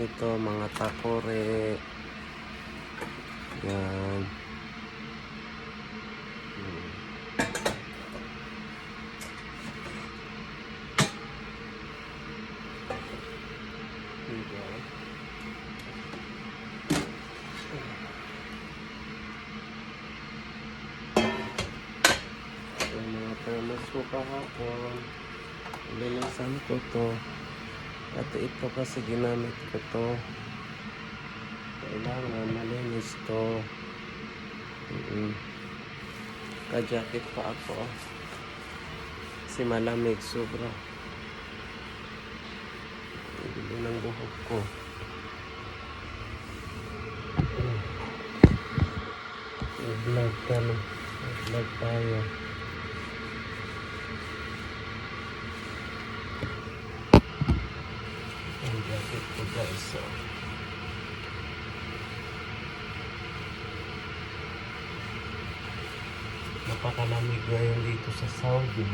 Ito, mga takore. Yan. Yung mga thermos ko kahapon, linisan ko to. At ito kasi ginamit ko to. Kailangan malinis to. Ka-jacket pa ako. Kasi malamig sobra. Ibili ng buhok ko. I-vlog ka na. I-vlog tayo. Ang jacket ko guys. So. Napakalamig ngayon dito sa Saudi.